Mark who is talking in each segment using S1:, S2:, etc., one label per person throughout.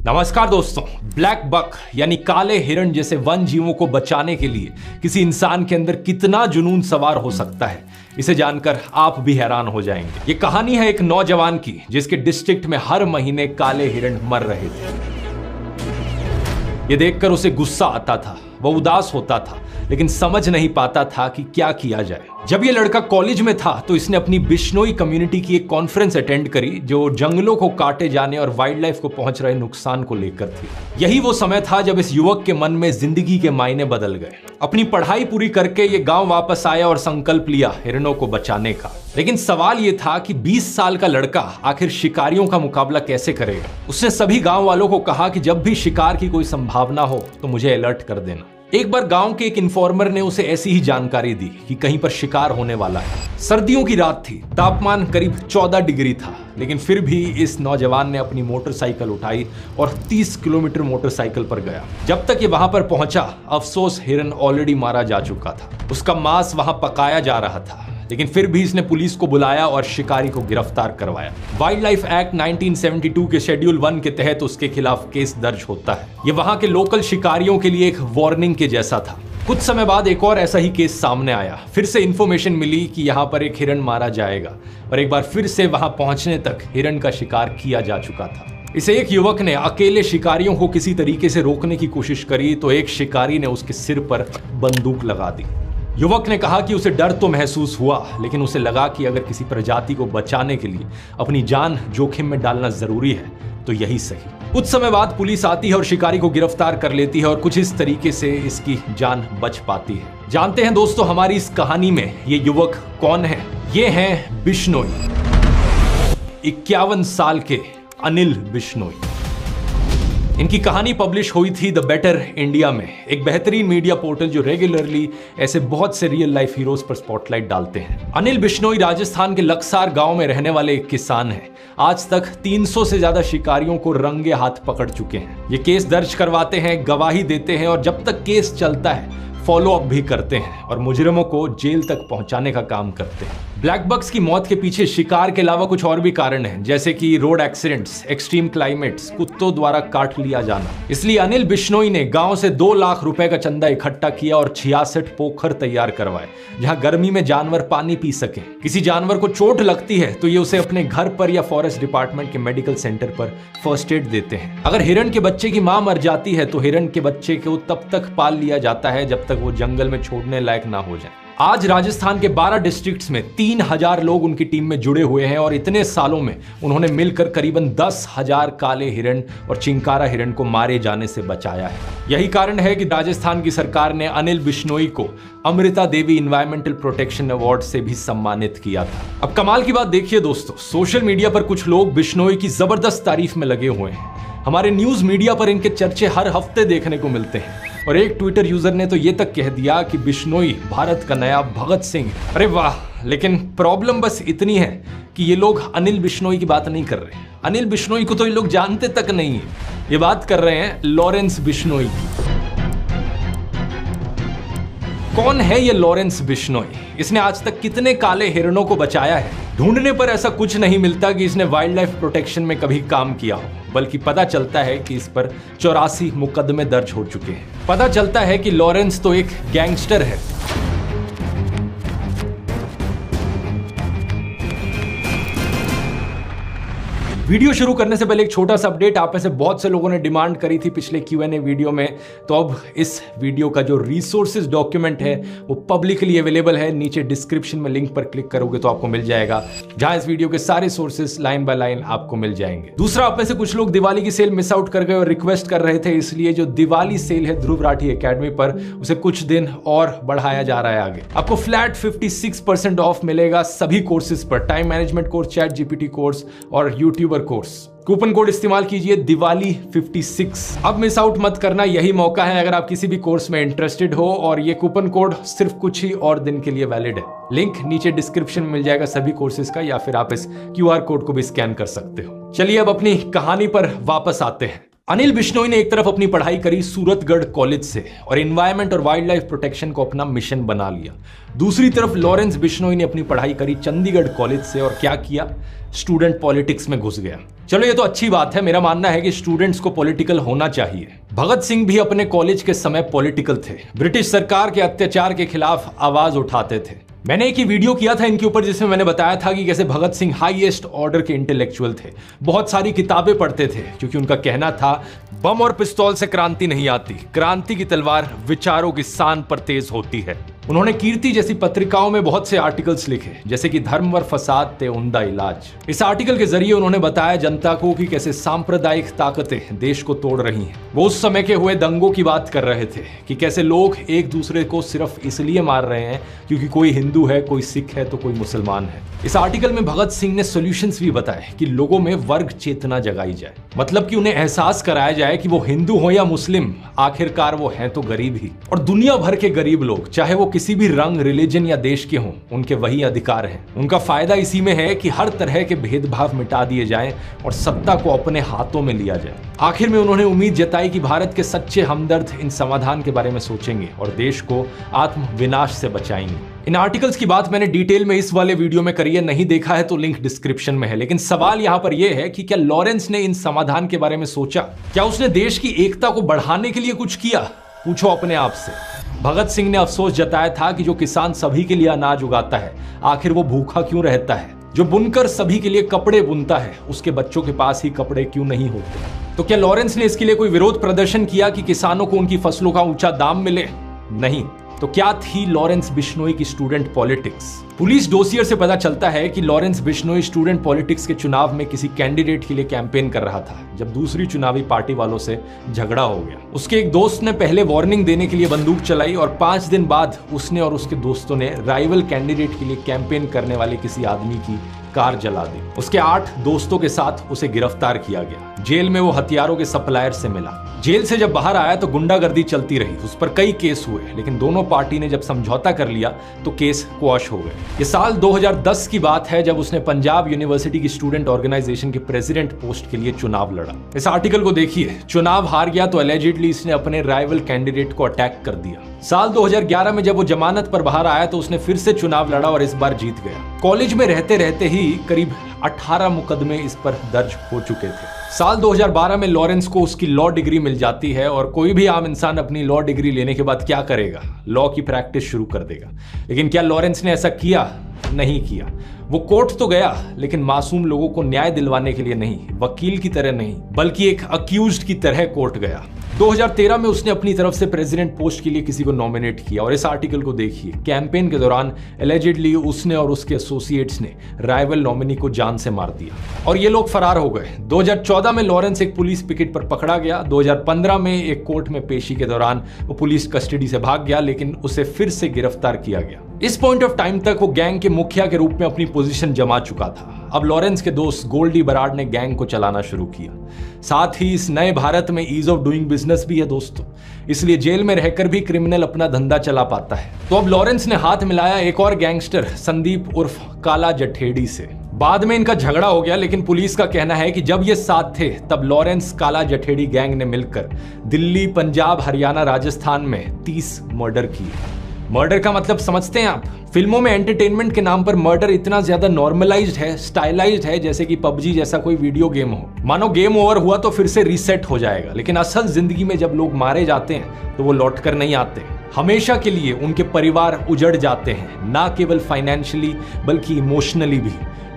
S1: नमस्कार दोस्तों। Black buck यानी काले हिरण जैसे वन जीवों को बचाने के लिए किसी इंसान के अंदर कितना जुनून सवार हो सकता है, इसे जानकर आप भी हैरान हो जाएंगे। ये कहानी है एक नौजवान की जिसके डिस्ट्रिक्ट में हर महीने काले हिरण मर रहे थे। ये देखकर उसे गुस्सा आता था, वह उदास होता था, लेकिन समझ नहीं पाता था कि क्या किया जाए। जब ये लड़का कॉलेज में था तो इसने अपनी बिश्नोई कम्युनिटी की एक कॉन्फ्रेंस अटेंड करी जो जंगलों को काटे जाने और वाइल्ड लाइफ को पहुंच रहे नुकसान को लेकर थी। यही वो समय था जब इस युवक के मन में जिंदगी के मायने बदल गए। अपनी पढ़ाई पूरी करके ये गांव वापस आया और संकल्प लिया हिरणों को बचाने का। लेकिन सवाल ये था कि 20 साल का लड़का आखिर शिकारियों का मुकाबला कैसे करेगा। उसने सभी गांव वालों को कहा कि जब भी शिकार की कोई संभावना हो तो मुझे अलर्ट कर देना। एक बार गांव के एक इन्फॉर्मर ने उसे ऐसी ही जानकारी दी कि कहीं पर शिकार होने वाला है। सर्दियों की रात थी, तापमान करीब 14 डिग्री था, लेकिन फिर भी इस नौजवान ने अपनी मोटरसाइकिल उठाई और 30 किलोमीटर मोटरसाइकिल पर गया। जब तक ये वहां पर पहुंचा, अफसोस हिरन ऑलरेडी मारा जा चुका था। उसका मांस वहां पकाया जा रहा था, लेकिन फिर भी इसने पुलिस को बुलाया और शिकारी को गिरफ्तार करवाया। वाइल्ड लाइफ एक्ट 1972 के शेड्यूल 1 के तहत उसके खिलाफ केस दर्ज होता है। ये वहां के लोकल शिकारियों के लिए एक वार्निंग के जैसा था। कुछ समय बाद एक और ऐसा ही केस सामने आया। फिर से इंफॉर्मेशन मिली कि यहाँ पर एक हिरन मारा जाएगा और एक बार फिर से वहां पहुंचने तक हिरन का शिकार किया जा चुका था। इसे एक युवक ने अकेले शिकारियों को किसी तरीके से रोकने की कोशिश करी तो एक शिकारी ने उसके सिर पर बंदूक लगा दी। युवक ने कहा कि उसे डर तो महसूस हुआ, लेकिन उसे लगा कि अगर किसी प्रजाति को बचाने के लिए अपनी जान जोखिम में डालना जरूरी है तो यही सही। कुछ समय बाद पुलिस आती है और शिकारी को गिरफ्तार कर लेती है और कुछ इस तरीके से इसकी जान बच पाती है। जानते हैं दोस्तों हमारी इस कहानी में ये युवक कौन है? ये हैं बिश्नोई, 51 साल के अनिल बिश्नोई। इनकी कहानी पब्लिश हुई थी द बेटर इंडिया में, एक बेहतरीन मीडिया पोर्टल जो रेगुलरली ऐसे बहुत से रियल लाइफ हीरोज पर स्पॉटलाइट डालते हैं। अनिल बिश्नोई राजस्थान के लक्सार गांव में रहने वाले एक किसान हैं। आज तक 300 से ज्यादा शिकारियों को रंगे हाथ पकड़ चुके हैं। ये केस दर्ज करवाते हैं, गवाही देते हैं और जब तक केस चलता है फॉलो अप भी करते हैं और मुजरिमों को जेल तक पहुंचाने का काम करते हैं। ब्लैक बक्स की मौत के पीछे शिकार के अलावा कुछ और भी कारण हैं, जैसे कि रोड एक्सीडेंट्स, एक्सट्रीम क्लाइमेट्स, कुत्तों द्वारा काट लिया जाना। इसलिए अनिल बिश्नोई ने गांव से 2 लाख रुपए का चंदा इकट्ठा किया और 66 पोखर तैयार करवाए जहां गर्मी में जानवर पानी पी सके। किसी जानवर को चोट लगती है तो ये उसे अपने घर पर या फॉरेस्ट डिपार्टमेंट के मेडिकल सेंटर पर फर्स्ट एड देते हैं। अगर हिरन के बच्चे की मां मर जाती है तो हिरन के बच्चे को तब तक पाल लिया जाता है जब तक वो जंगल में छोड़ने लायक ना हो जाए। आज राजस्थान के 12 डिस्ट्रिक्ट्स में 3000 लोग उनकी टीम में जुड़े हुए हैं और इतने सालों में उन्होंने मिलकर करीबन 10,000 काले हिरण और चिंकारा हिरण को मारे जाने से बचाया है। यही कारण है कि राजस्थान की सरकार ने अनिल बिश्नोई को Amrita Devi environmental protection award से भी सम्मानित किया था। अब कमाल की बात देखिए दोस्तों, सोशल मीडिया पर कुछ लोग बिश्नोई की जबरदस्त तारीफ में लगे हुए हैं। हमारे न्यूज मीडिया पर इनके चर्चे हर हफ्ते देखने को मिलते हैं और एक ट्विटर यूजर ने तो ये तक कह दिया कि बिश्नोई भारत का नया भगत सिंह। अरे वाह, लेकिन प्रॉब्लम बस इतनी है कि ये लोग अनिल बिश्नोई की बात नहीं कर रहे। अनिल बिश्नोई को तो ये लोग जानते तक नहीं है। ये बात कर रहे हैं लॉरेंस बिश्नोई की। कौन है ये लॉरेंस बिश्नोई? इसने आज तक कितने काले हिरणों को बचाया है? ढूंढने पर ऐसा कुछ नहीं मिलता कि इसने वाइल्ड लाइफ प्रोटेक्शन में कभी काम किया हो, बल्कि पता चलता है कि इस पर 84 मुकदमे दर्ज हो चुके हैं। पता चलता है कि लॉरेंस तो एक गैंगस्टर है। वीडियो शुरू करने से पहले एक छोटा सा अपडेट। आप में से बहुत से लोगों ने डिमांड करी थी पिछले Q&A वीडियो में, तो अब इस वीडियो का जो रिसोर्सेज डॉक्यूमेंट है वो पब्लिकली अवेलेबल है। नीचे डिस्क्रिप्शन में लिंक पर क्लिक करोगे तो आपको मिल जाएगा, जहां इस वीडियो के सारे सोर्सेज लाइन बाय लाइन आपको मिल जाएंगे। दूसरा, आप में से कुछ लोग दिवाली की सेल मिस आउट कर गए और रिक्वेस्ट कर रहे थे, इसलिए जो दिवाली सेल है ध्रुव राठी एकेडमी पर, उसे कुछ दिन और बढ़ाया जा रहा है आगे। आपको फ्लैट 56% ऑफ मिलेगा सभी कोर्सेज पर, time management course, chat GPT course और यूट्यूबर कोर्स। कूपन कोड इस्तेमाल कीजिए दिवाली 56। अब मिस आउट मत करना, यही मौका है अगर आप किसी भी कोर्स में इंटरेस्टेड हो और ये कूपन कोड सिर्फ कुछ ही और दिन के लिए वैलिड है। लिंक नीचे डिस्क्रिप्शन में मिल जाएगा सभी कोर्सेज का, या फिर आप इस QR कोड को भी स्कैन कर सकते हो। चलिए अब अपनी कहानी पर वापस आते हैं। अनिल बिश्नोई ने एक तरफ अपनी पढ़ाई करी सूरतगढ़ कॉलेज से और एनवायरमेंट और वाइल्ड लाइफ प्रोटेक्शन को अपना मिशन बना लिया। दूसरी तरफ लॉरेंस बिश्नोई ने अपनी पढ़ाई करी चंडीगढ़ कॉलेज से और क्या किया, स्टूडेंट पॉलिटिक्स में घुस गया। चलो ये तो अच्छी बात है, मेरा मानना है कि स्टूडेंट्स को पॉलिटिकल होना चाहिए। भगत सिंह भी अपने कॉलेज के समय पॉलिटिकल थे, ब्रिटिश सरकार के अत्याचार के खिलाफ आवाज उठाते थे। मैंने एक ही वीडियो किया था इनके ऊपर जिसमें मैंने बताया था कि कैसे भगत सिंह हाईएस्ट ऑर्डर के इंटेलेक्चुअल थे, बहुत सारी किताबें पढ़ते थे, क्योंकि उनका कहना था बम और पिस्तौल से क्रांति नहीं आती, क्रांति की तलवार विचारों की शान पर तेज होती है। उन्होंने कीर्ति जैसी पत्रिकाओं में बहुत से आर्टिकल्स लिखे, जैसे कि धर्म व फसाद ते उम्दा इलाज। इस आर्टिकल के जरिए उन्होंने बताया जनता को कि कैसे सांप्रदायिक ताकतें देश को तोड़ रही हैं। वो उस समय के हुए दंगों की बात कर रहे थे कि कैसे लोग एक दूसरे को सिर्फ इसलिए मार रहे हैं क्योंकि कोई हिंदू है, कोई सिख है तो कोई मुसलमान है। इस आर्टिकल में भगत सिंह ने सॉल्यूशंस भी बताए कि लोगों में वर्ग चेतना जगाई जाए, मतलब कि उन्हें एहसास कराया जाए कि वो हिंदू हो या मुस्लिम, आखिरकार वो हैं तो गरीब ही। और दुनिया भर के गरीब लोग, चाहे वो किसी भी रंग, रिलीजन या देश के हों, उनके वही अधिकार हैं। उनका फायदा इसी में है कि हर तरह के भेदभाव मिटा दिए जाएं और सत्ता को अपने हाथों में लिया जाए। आखिर में उन्होंने उम्मीद जताई कि भारत के सच्चे हमदर्द इन समाधान के बारे में सोचेंगे और देश को आत्म विनाश से बचाएंगे। इन आर्टिकल्स की बात मैंने डिटेल में इस वाले वीडियो में करी है, नहीं देखा है तो लिंक डिस्क्रिप्शन में है। लेकिन सवाल यहां पर यह है कि क्या लॉरेंस ने इन समाधान के बारे में सोचा? क्या उसने देश की एकता को बढ़ाने के लिए कुछ किया? पूछो अपने आप से। भगत सिंह ने अफसोस जताया था कि जो किसान सभी के लिए अनाज उगाता है, आखिर वो भूखा क्यों रहता है? जो बुनकर सभी के लिए कपड़े बुनता है, उसके बच्चों के पास ही कपड़े क्यों नहीं होते? तो क्या लॉरेंस ने इसके लिए कोई विरोध प्रदर्शन किया कि किसानों को उनकी फसलों का ऊंचा दाम मिले? नहीं। तो क्या थी लॉरेंस बिश्नोई की स्टूडेंट पॉलिटिक्स? पुलिस डोसियर से पता चलता है कि लॉरेंस बिश्नोई स्टूडेंट पॉलिटिक्स के चुनाव में किसी कैंडिडेट के लिए कैंपेन कर रहा था जब दूसरी चुनावी पार्टी वालों से झगड़ा हो गया। उसके एक दोस्त ने पहले वार्निंग देने के लिए बंदूक चलाई और 5 दिन बाद उसने और उसके दोस्तों ने राइवल कैंडिडेट के लिए कैंपेन करने वाले किसी आदमी की कार जला दी। उसके 8 दोस्तों के साथ उसे गिरफ्तार किया गया। जेल में वो हथियारों के सप्लायर से मिला। जेल से जब बाहर आया तो गुंडागर्दी चलती रही, उस पर कई केस हुए, लेकिन दोनों पार्टी ने जब समझौता कर लिया तो केस क्वॉश हो गए। ये साल 2010 की बात है जब उसने पंजाब यूनिवर्सिटी की स्टूडेंट ऑर्गेनाइजेशन के प्रेसिडेंट पोस्ट के लिए चुनाव लड़ा। इस आर्टिकल को देखिए। चुनाव हार गया तो एलिजिडली इसने अपने राइवल कैंडिडेट को अटैक कर दिया। साल 2011 में जब वो जमानत पर बाहर आया तो उसने फिर से चुनाव लड़ा और इस बार जीत गया। कॉलेज में रहते रहते ही करीब 18 मुकदमे इस पर दर्ज हो चुके थे। साल 2012 में लॉरेंस को उसकी लॉ डिग्री मिल जाती है और कोई भी आम इंसान अपनी लॉ डिग्री लेने के बाद क्या करेगा? लॉ की प्रैक्टिस शुरू कर देगा। लेकिन क्या लॉरेंस ने ऐसा किया? नहीं किया। वो कोर्ट तो गया, लेकिन मासूम लोगों को न्याय दिलवाने के लिए नहीं, वकील की तरह नहीं, बल्कि एक अक्यूज्ड की तरह कोर्ट गया। 2013 में उसने अपनी तरफ से प्रेसिडेंट पोस्ट के लिए किसी को नॉमिनेट किया और इस आर्टिकल को देखिए। कैंपेन के दौरान एलिजिडली उसने और उसके एसोसिएट्स ने राइवल नॉमिनी को जान से मार दिया और ये लोग फरार हो गए। 2014 में लॉरेंस एक पुलिस पिकेट पर पकड़ा गया। 2015 में एक कोर्ट में पेशी के दौरान वो पुलिस कस्टडी से भाग गया, लेकिन उसे फिर से गिरफ्तार किया गया। इस पॉइंट ऑफ टाइम तक वो गैंग के मुखिया के रूप में अपनी पोजीशन जमा चुका था। अब लॉरेंस के दोस्त गोल्डी बराड ने गैंग को चलाना शुरू किया। साथ ही इस नए भारत में ईज ऑफ डूइंग बिजनेस भी है दोस्तों, इसलिए जेल में रहकर भी क्रिमिनल अपना धंधा चला पाता है। तो अब लॉरेंस ने हाथ मिलाया एक और गैंगस्टर संदीप उर्फ काला जठेड़ी से। बाद में इनका झगड़ा हो गया, लेकिन पुलिस का कहना है कि जब ये साथ थे तब लॉरेंस काला जठेड़ी गैंग ने मिलकर दिल्ली, पंजाब, हरियाणा, राजस्थान में 30 मर्डर किए। मर्डर का मतलब समझते हैं आप? फिल्मों में एंटरटेनमेंट के नाम पर मर्डर इतना ज्यादा नॉर्मलाइज्ड है, स्टाइलाइज्ड है, जैसे कि पबजी जैसा कोई वीडियो गेम हो। मानो गेम ओवर हुआ तो फिर से रीसेट हो जाएगा, लेकिन असल जिंदगी में जब लोग मारे जाते हैं तो वो लौट कर नहीं आते। हमेशा के लिए उनके परिवार उजड़ जाते हैं, ना केवल फाइनेंशियली बल्कि इमोशनली भी।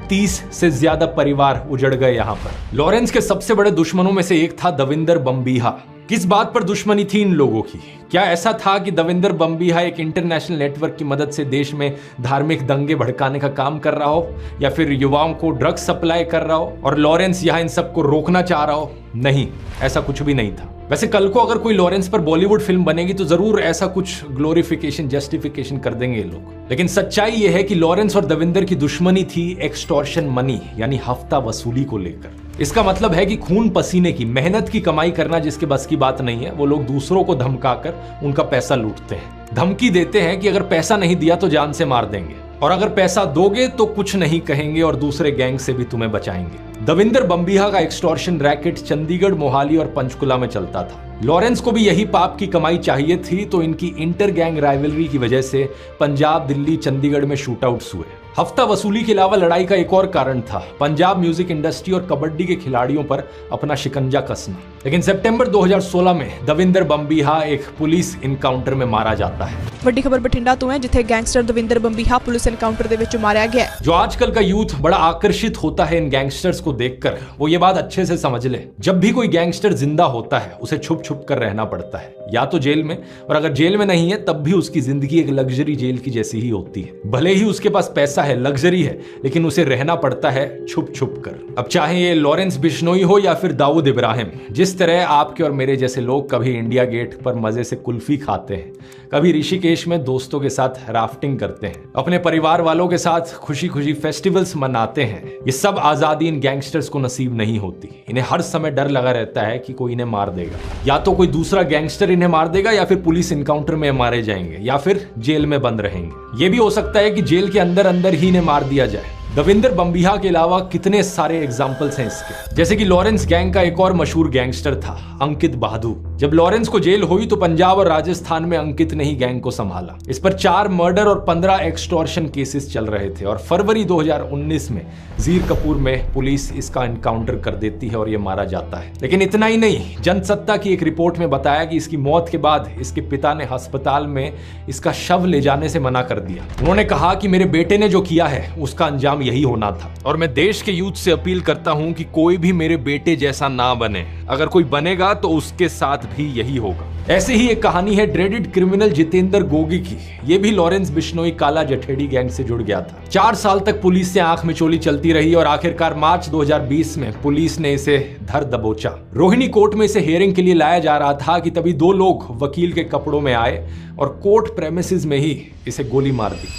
S1: 30 से ज्यादा परिवार उजड़ गए यहाँ पर। लॉरेंस के सबसे बड़े दुश्मनों में से एक था दविंदर बम्बीहा। किस बात पर दुश्मनी थी इन लोगों की? क्या ऐसा था कि दविंदर बम्बीहा एक इंटरनेशनल नेटवर्क की मदद से देश में धार्मिक दंगे भड़काने का काम कर रहा हो, या फिर युवाओं को ड्रग्स सप्लाई कर रहा हो और लॉरेंस यहाँ इन सबको रोकना चाह रहा हो? नहीं, ऐसा कुछ भी नहीं था। वैसे कल को अगर कोई लॉरेंस पर बॉलीवुड फिल्म बनेगी तो जरूर ऐसा कुछ ग्लोरिफिकेशन, जस्टिफिकेशन कर देंगे ये लोग। लेकिन सच्चाई ये है कि लॉरेंस और दविंदर की दुश्मनी थी एक्सटॉर्शन मनी, यानी हफ्ता वसूली को लेकर। इसका मतलब है कि खून पसीने की, मेहनत की कमाई करना जिसके बस की बात नहीं है, वो लोग दूसरों को धमकाकर उनका पैसा लूटते हैं। धमकी देते हैं कि अगर पैसा नहीं दिया तो जान से मार देंगे, और अगर पैसा दोगे तो कुछ नहीं कहेंगे और दूसरे गैंग से भी तुम्हें बचाएंगे। दविंदर बम्बिहा का एक्सटॉर्शन रैकेट चंडीगढ़, मोहाली और पंचकुला में चलता था। लॉरेंस को भी यही पाप की कमाई चाहिए थी, तो इनकी इंटर गैंग राइवलरी की वजह से पंजाब, दिल्ली, चंडीगढ़ में शूटआउट्स हुए। हफ्ता वसूली के अलावा लड़ाई का एक और कारण था पंजाब म्यूजिक इंडस्ट्री और कबड्डी के खिलाड़ियों पर अपना शिकंजा कसना। लेकिन सितंबर 2016 में दविंदर बम्बिहा एक पुलिस इनकाउंटर में मारा जाता है।
S2: ਵੱਡੀ खबर बठिंडा तो है, जिथे gangster Davinder Bambiha police encounter दे विच मारिया गया।
S1: जो आजकल का यूथ बड़ा आकर्षित होता है इन गैंगस्टर्स को देखकर, वो ये बात अच्छे से समझ ले, जब भी कोई गैंगस्टर जिंदा होता है उसे छुप छुप कर रहना पड़ता है, या तो जेल में, और अगर जेल में नहीं है तब भी उसकी जिंदगी एक लग्जरी जेल की जैसी ही होती है। भले ही उसके पास पैसा है, लग्जरी है, लेकिन उसे रहना पड़ता है छुप छुप कर। अब चाहे ये लॉरेंस बिश्नोई हो या फिर दाऊद इब्राहिम, जिस तरह आपके और मेरे जैसे लोग कभी इंडिया गेट पर मजे से कुल्फी खाते हैं, कभी ऋषिकेश में दोस्तों के साथ राफ्टिंग करते हैं, अपने परिवार वालों के साथ खुशी खुशी फेस्टिवल्स मनाते हैं, ये सब आजादी इन गैंगस्टर्स को नसीब नहीं होती। इन्हें हर समय डर लगा रहता है कि कोई इन्हें मार देगा, या तो कोई दूसरा गैंगस्टर इन्हें मार देगा, या फिर पुलिस इनकाउंटर में मारे जाएंगे, या फिर जेल में बंद रहेंगे। ये भी हो सकता है कि जेल के अंदर अंदर ही इन्हें मार दिया जाए। दविंदर बम्बिहा के अलावा कितने सारे एग्जाम्पल्स हैं इसके, जैसे कि लॉरेंस गैंग का एक और मशहूर गैंगस्टर था अंकित बहादुर। जब लॉरेंस को जेल हुई तो पंजाब और राजस्थान में अंकित ने ही गैंग को संभाला। इस पर 4 मर्डर और 15 एक्सटॉर्शन केसेस चल रहे थे, और फरवरी 2019 में जीर कपूर में पुलिस इसका एनकाउंटर कर देती है और यह मारा जाता है। लेकिन इतना ही नहीं, जनसत्ता की एक रिपोर्ट में बताया कि इसकी मौत के बाद इसके पिता ने अस्पताल में इसका शव ले जाने से मना कर दिया। उन्होंने कहा कि मेरे बेटे ने जो किया है उसका अंजाम यही होना था, और मैं देश के यूथ से अपील करता हूं कि कोई भी मेरे बेटे जैसा ना बने। अगर कोई बनेगा तो उसके साथ भी यही होगा। ऐसे ही एक कहानी है ड्रेडेड क्रिमिनल जितेंद्र गोगी की। ये भी लॉरेंस बिश्नोई काला जठेड़ी गैंग से जुड़ गया था। 4 साल तक पुलिस से आंख मिचोली चलती रही, और आखिरकार मार्च 2020 में पुलिस ने इसे धर दबोचा। रोहिणी कोर्ट में इसे हियरिंग के लिए लाया जा रहा था कि तभी 2 लोग वकील के कपड़ों में आए और कोर्ट प्रेमिसेस में ही इसे गोली मार दी।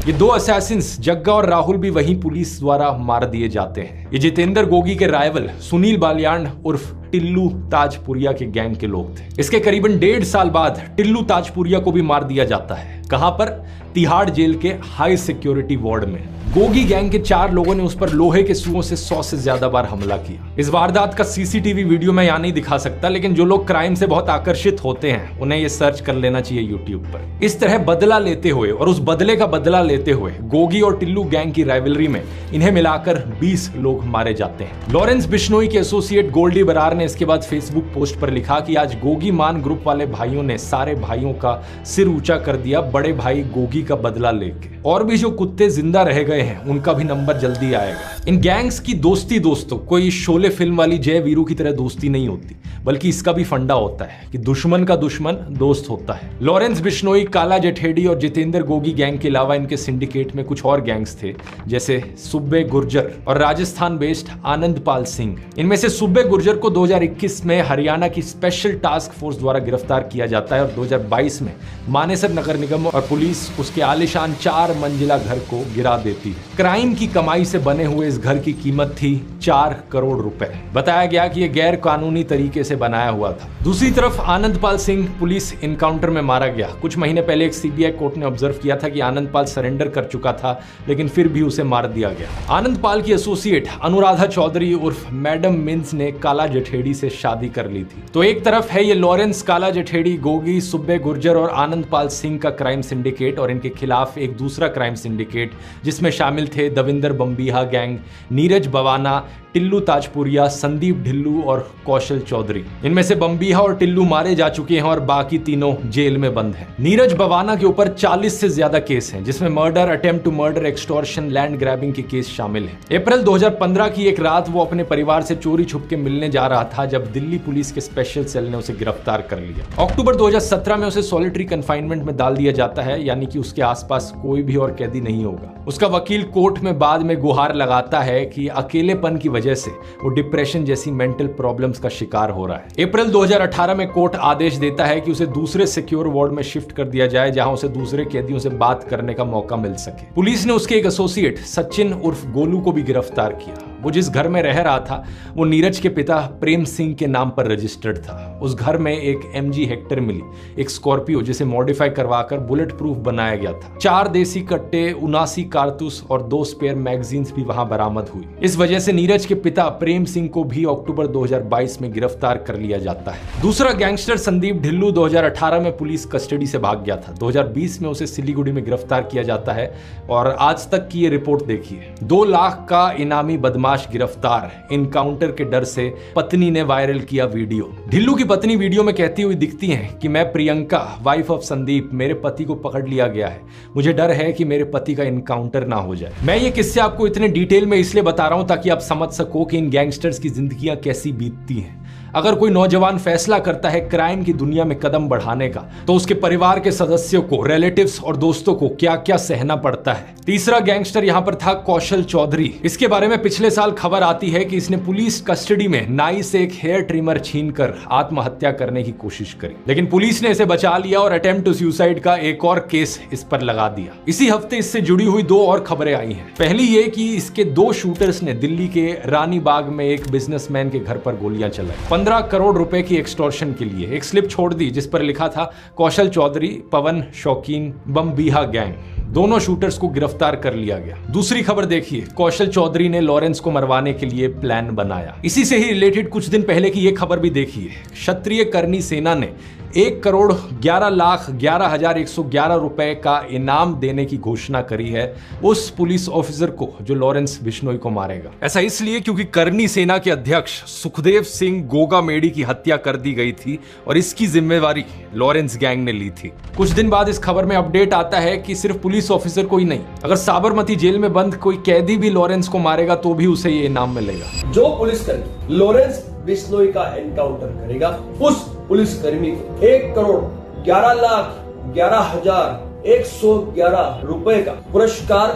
S1: ये 2 असैसिन्स जग्गा और राहुल भी वहीं पुलिस द्वारा मार दिए जाते हैं। ये जितेंद्र गोगी के राइवल सुनील बालियान उर्फ टिल्लू ताजपुरिया के गैंग के लोग थे। इसके करीबन 1.5 साल बाद टिल्लू ताजपुरिया को भी मार दिया जाता है। कहां पर? तिहाड़ जेल के हाई सिक्योरिटी वार्ड में। गोगी गैंग के 4 लोगों ने उस पर लोहे के सुओं से 100 से ज्यादा बार हमला किया। इस वारदात का सीसीटीवी वीडियो मैं यहां नहीं दिखा सकता, लेकिन जो लोग क्राइम से बहुत आकर्षित होते हैं उन्हें यह सर्च कर लेना चाहिए यूट्यूब पर। इस तरह बदला लेते हुए और उस बदले का बदला लेते हुए गोगी और टिल्लू गैंग की राइवलरी में इन्हें मिलाकर 20 लोग मारे जाते हैं। लॉरेंस बिश्नोई के एसोसिएट गोल्डी बरार ने इसके बाद फेसबुक पोस्ट पर लिखा कि आज गोगी मान ग्रुप वाले भाइयों ने सारे भाइयों का सिर ऊंचा कर दिया, बड़े भाई गोगी का बदला लेके। और भी जो कुत्ते जिंदा रह गए हैं उनका भी नंबर जल्दी आएगा। इन गैंग्स की दोस्ती दोस्तों कोई शोले फिल्म वाली जय वीरू की तरह दोस्ती नहीं होती, बल्कि इसका भी फंडा होता है कि दुश्मन का दुश्मन दोस्त होता है। लॉरेंस बिश्नोई, काला जठेड़ी और जितेंद्र गोगी गैंग के अलावा इनके सिंडिकेट में कुछ और गैंग्स थे, जैसे सुब्बे गुर्जर और राजस्थान बेस्ड आनंदपाल सिंह। इनमें से सुब्बे गुर्जर को 2021 में हरियाणा की स्पेशल टास्क फोर्स द्वारा गिरफ्तार किया जाता है, और 2022 में मानेसर नगर निगम और पुलिस उसके आलीशान 4 मंजिला घर को गिरा देती है। क्राइम की कमाई से बने हुए इस घर की कीमत थी 4 करोड़ रुपए। बताया गया कि यह गैर कानूनी तरीके से बनाया हुआ था। दूसरी तरफ आनंदपाल सिंह पुलिस इनकाउंटर में मारा गया। कुछ महीने पहले एक सीबीआई कोर्ट ने ऑब्जर्व किया था कि आनंदपाल सरेंडर कर चुका था, लेकिन फिर भी उसे मार दिया गया। आनंदपाल की एसोसिएट अनुराधा चौधरी उर्फ मैडम मिन्स ने काला जठेड़ी से शादी कर ली थी। तो एक तरफ है ये लॉरेंस, काला जठेड़ी, गोगी, सुब्बे गुर्जर और आनंदपाल सिंह का क्राइम सिंडिकेट, और इनके खिलाफ एक दूसरा क्राइम सिंडिकेट जिसमें शामिल थे दविंदर बम्बिहा गैंग, नीरज बवाना, टिल्लू ताजपुरिया, संदीप ढिल्लू और कौशल चौधरी। इनमें से बम्बिहा और टिल्लू मारे जा चुके हैं और बाकी तीनों जेल में बंद हैं। नीरज बवाना के ऊपर 40 से ज्यादा केस हैं, जिसमें murder, attempt to murder, extortion, land grabbing के केस शामिल हैं। अप्रैल 2015 की एक रात वो अपने परिवार से चोरी छुप के मिलने जा रहा था जब दिल्ली पुलिस के स्पेशल सेल ने उसे गिरफ्तार कर लिया। अक्टूबर 2017 में उसे सॉलिटरी कन्फाइनमेंट में डाल दिया जाता है, यानी कि उसके आसपास कोई भी और कैदी नहीं होगा। उसका वकील कोर्ट में बाद में गुहार लगाता है कि अकेलेपन की वजह से वो डिप्रेशन जैसी मेंटल प्रॉब्लम्स का शिकार हो रहा है। अप्रैल 2018 में कोर्ट आदेश देता है कि उसे दूसरे सिक्योर वार्ड में शिफ्ट कर दिया जाए, जहां उसे दूसरे कैदियों से बात करने का मौका मिल सके। पुलिस ने उसके एक एसोसिएट सचिन उर्फ गोलू को भी गिरफ्तार किया। वो जिस घर में रह रहा था वो नीरज के पिता प्रेम सिंह के नाम पर रजिस्टर्ड था। उस घर में एक MG हेक्टर मिली, एक स्कॉर्पियो जिसे मॉडिफाई करवाकर बुलेट प्रूफ बनाया गया था। 4 देसी कट्टे, 79 कारतूस और 2 स्पेयर मैगजीन्स भी वहां बरामद हुई। इस वजह से नीरज के पिता प्रेम सिंह को भी अक्टूबर 2022 में गिरफ्तार कर लिया जाता है। दूसरा गैंगस्टर संदीप ढिल्लू 2018 में पुलिस कस्टडी से भाग गया था। 2020 में उसे सिलीगुड़ी में गिरफ्तार किया जाता है और आज तक की ये रिपोर्ट देखिए। 2 लाख का इनामी बदमाश गिरफ्तार, इनकाउंटर के डर से पत्नी ने वायरल किया वीडियो। ढिल्लू की पत्नी वीडियो में कहती हुई दिखती हैं कि मैं प्रियंका, वाइफ ऑफ संदीप, मेरे पति को पकड़ लिया गया है। मुझे डर है कि मेरे पति का इनकाउंटर ना हो जाए। मैं ये किस्से आपको इतने डिटेल में इसलिए बता रहा हूं ताकि आप समझ सको कि इन गैंगस्टर्स की जिंदगियां कैसी बीतती हैं। अगर कोई नौजवान फैसला करता है क्राइम की दुनिया में कदम बढ़ाने का, तो उसके परिवार के सदस्यों को, रिलेटिव्स और दोस्तों को क्या क्या सहना पड़ता है। तीसरा गैंगस्टर यहां पर था कौशल चौधरी। इसके बारे में पिछले साल खबर आती है कि इसने पुलिस कस्टडी में नाई से एक हेयर ट्रिमर छीनकर आत्महत्या करने की कोशिश करी, लेकिन पुलिस ने इसे बचा लिया और अटेम्प्ट टू सुसाइड का एक और केस इस पर लगा दिया। इसी हफ्ते इससे जुड़ी हुई 2 और खबरें आई हैं। पहली ये कि इसके 2 शूटर्स ने दिल्ली के रानी बाग में एक बिजनेसमैन के घर पर गोलियां चलाई। 15 करोड़ रुपए की एक्सटॉर्शन के लिए एक स्लिप छोड़ दी जिस पर लिखा था कौशल चौधरी, पवन शौकीन, बमबीहा गैंग। दोनों शूटर्स को गिरफ्तार कर लिया गया। दूसरी खबर देखिए, कौशल चौधरी ने लॉरेंस को मरवाने के लिए प्लान बनाया। इसी से ही रिलेटेड कुछ दिन पहले की ये खबर भी देखिए। क्षत्रिय करनी सेना ने 1,11,11,111 रुपए का इनाम देने की घोषणा करी है उस पुलिस ऑफिसर को जो लॉरेंस बिश्नोई को मारेगा। ऐसा इसलिए क्योंकि करनी सेना के अध्यक्ष सुखदेव सिंह गोगामेडी की हत्या कर दी गई थी और इसकी जिम्मेवारी लॉरेंस गैंग ने ली थी। कुछ दिन बाद इस खबर में अपडेट आता है कि सिर्फ पुलिस ऑफिसर को ही नहीं, अगर साबरमती जेल में बंद कोई कैदी भी लॉरेंस को मारेगा तो भी उसे ये इनाम मिलेगा।
S3: जो पुलिसकर्मी लॉरेंस बिश्नोई का एनकाउंटर करेगा, उस पुलिसकर्मी को 1,11,11,111 रुपए का पुरस्कार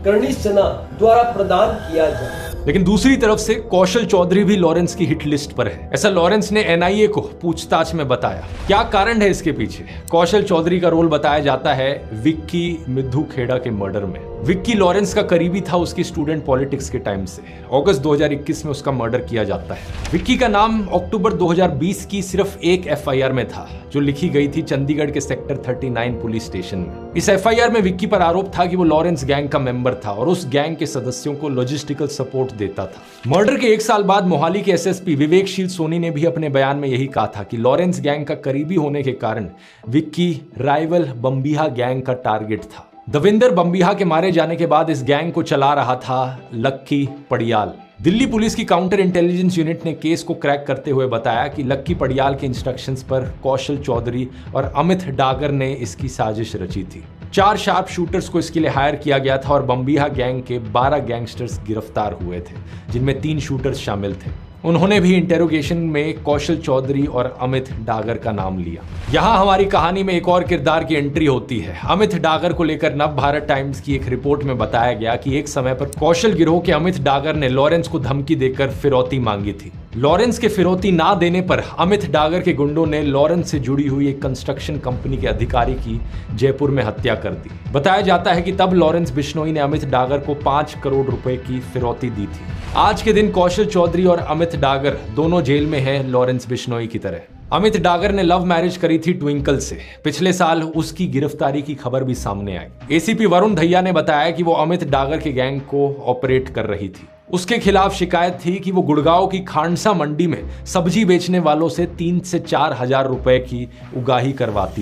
S3: करनी सेना द्वारा प्रदान किया जाए।
S1: लेकिन दूसरी तरफ से कौशल चौधरी भी लॉरेंस की हिट लिस्ट पर है। ऐसा लॉरेंस ने NIA को पूछताछ में बताया। क्या कारण है इसके पीछे? कौशल चौधरी का रोल बताया जाता है विक्की मिद्धू खेड़ा के मर्डर में। विक्की लॉरेंस का करीबी था उसकी स्टूडेंट पॉलिटिक्स के टाइम से। अगस्त 2021 में उसका मर्डर किया जाता है। विक्की का नाम अक्टूबर 2020 की सिर्फ एक FIR में था जो लिखी गई थी चंडीगढ़ के सेक्टर 39 पुलिस स्टेशन में। इस FIR में विक्की पर आरोप था कि वो लॉरेंस गैंग का मेंबर था और उस गैंग के सदस्यों को लॉजिस्टिकल सपोर्ट देता था। मर्डर के 1 साल बाद मोहाली के SSP विवेकशील सोनी ने भी अपने बयान में यही कहा था कि लॉरेंस गैंग का करीबी होने के कारण विक्की राइवल बमबीहा गैंग का टारगेट था। दविंदर बमबीहा के मारे जाने के बाद इस गैंग को चला रहा था लक्की पड़ियाल। दिल्ली पुलिस की काउंटर इंटेलिजेंस यूनिट ने केस को क्रैक करते हुए बताया कि लक्की पड़ियाल के इंस्ट्रक्शंस पर कौशल चौधरी और अमित डागर ने इसकी साजिश रची थी। 4 शार्प शूटर्स को इसके लिए हायर किया गया था और बमबीहा गैंग के 12 गैंगस्टर्स गिरफ्तार हुए थे जिनमें 3 शूटर्स शामिल थे। उन्होंने भी इंटेरोगेशन में कौशल चौधरी और अमित डागर का नाम लिया। यहाँ हमारी कहानी में एक और किरदार की एंट्री होती है। अमित डागर को लेकर नव भारत टाइम्स की एक रिपोर्ट में बताया गया कि एक समय पर कौशल गिरोह के अमित डागर ने लॉरेंस को धमकी देकर फिरौती मांगी थी। लॉरेंस के फिरौती ना देने पर अमित डागर के गुंडों ने लॉरेंस से जुड़ी हुई एक कंस्ट्रक्शन कंपनी के अधिकारी की जयपुर में हत्या कर दी। बताया जाता है कि तब लॉरेंस बिश्नोई ने अमित डागर को 5 करोड़ रुपए की फिरौती दी थी। आज के दिन कौशल चौधरी और अमित डागर दोनों जेल में हैं लॉरेंस बिश्नोई की तरह। अमित डागर ने लव मैरिज करी थी ट्विंकल से। पिछले साल उसकी गिरफ्तारी की खबर भी सामने आई। ACP वरुण धैया ने बताया कि वो अमित डागर के गैंग को ऑपरेट कर रही थी। उसके खिलाफ शिकायत थी कि वो गुड़गांव की खांडसा मंडी में सब्जी बेचने वालों से 3 से 4 हजार रुपए की उगाही करवाती थी।